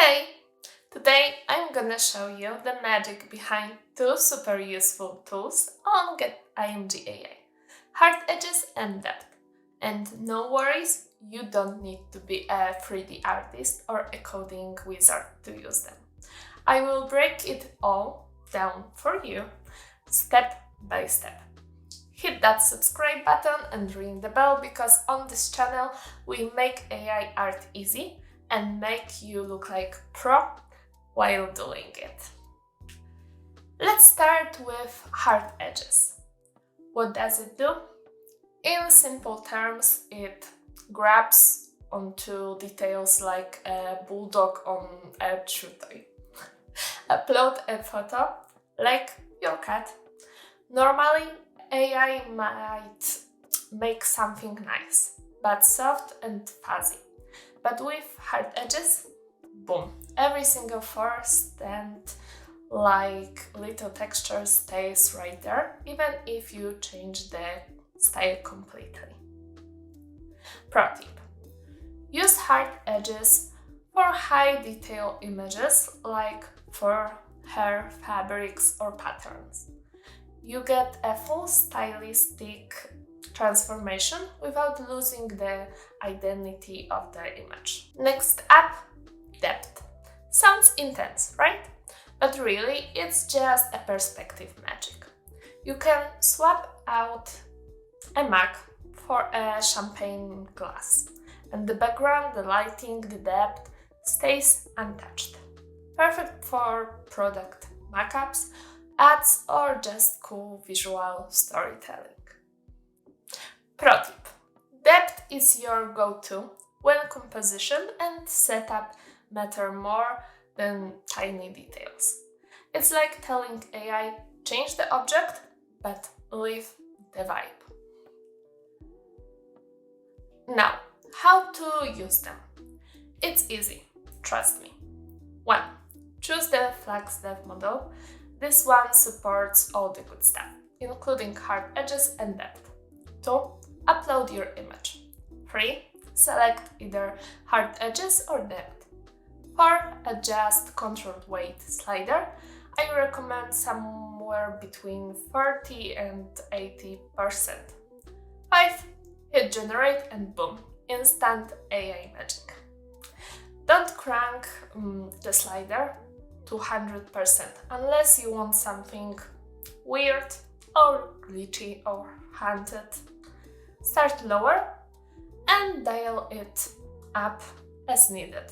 Hey! Today I'm gonna show you the magic behind two super useful tools on getimg.ai: hard edges and depth. And no worries, you don't need to be a 3D artist or a coding wizard to use them. I will break it all down for you, step by step. Hit that subscribe button and ring the bell, because on this channel we make AI art easy and make you look like pro while doing it. Let's start with hard edges. What does it do? In simple terms, it grabs onto details like a bulldog on a chew toy. Upload a photo like your cat. Normally, AI might make something nice, but soft and fuzzy. But with hard edges, boom, every single first and like little texture stays right there, even if you change the style completely. Pro tip: use hard edges for high detail images like fur, hair, fabrics, or patterns. You get a full stylistic transformation without losing the identity of the image. Next up, depth. Sounds intense, right? But really, it's just a perspective magic. You can swap out a mug for a champagne glass, and the background, the lighting, the depth stays untouched. Perfect for product mockups, ads, or just cool visual storytelling. Pro tip: depth is your go-to when composition and setup matter more than tiny details. It's like telling AI, change the object, but leave the vibe. Now, how to use them? It's easy, trust me. 1. Choose the Flux Dev model. This one supports all the good stuff, including hard edges and depth. 2. Upload your image. 3. Select either hard edges or depth. 4. Adjust controlled weight slider. I recommend somewhere between 30 and 80%. 5. Hit generate and boom, instant AI magic. Don't crank the slider to 100% unless you want something weird or glitchy or haunted. Start lower and dial it up as needed.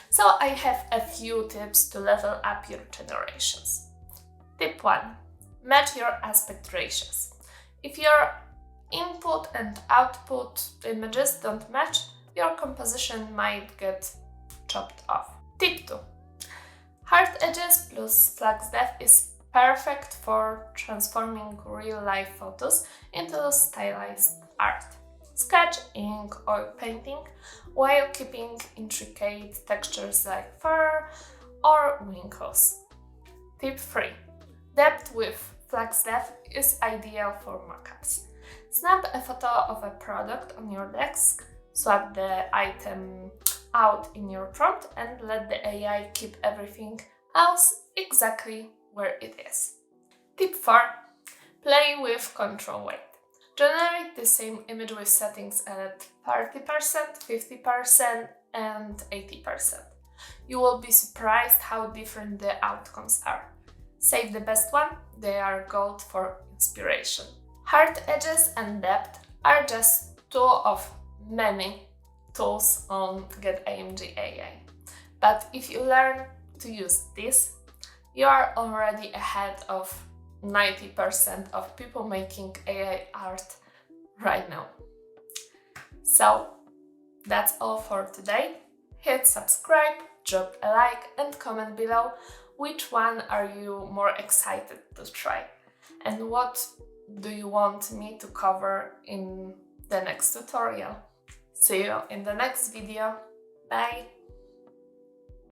So I have a few tips to level up your generations. Tip 1. Match your aspect ratios. If your input and output images don't match, your composition might get chopped off. Tip 2. Hard edges plus Flux Dev is perfect for transforming real-life photos into stylized art. Sketch, ink, oil painting, while keeping intricate textures like fur or wrinkles. Tip 3. Depth with Flux Dev is ideal for mockups. Snap a photo of a product on your desk, swap the item out in your prompt, and let the AI keep everything else exactly where it is. Tip 4. Play with control weight. Generate the same image with settings at 30%, 50%, and 80%. You will be surprised how different the outcomes are. Save the best one, they are gold for inspiration. Hard edges and depth are just two of many tools on getimg.ai. But if you learn to use this, you are already ahead of 90% of people making AI art right now. So that's all for today. Hit subscribe, drop a like, and comment below which one are you more excited to try, and what do you want me to cover in the next tutorial. See you in the next video. Bye!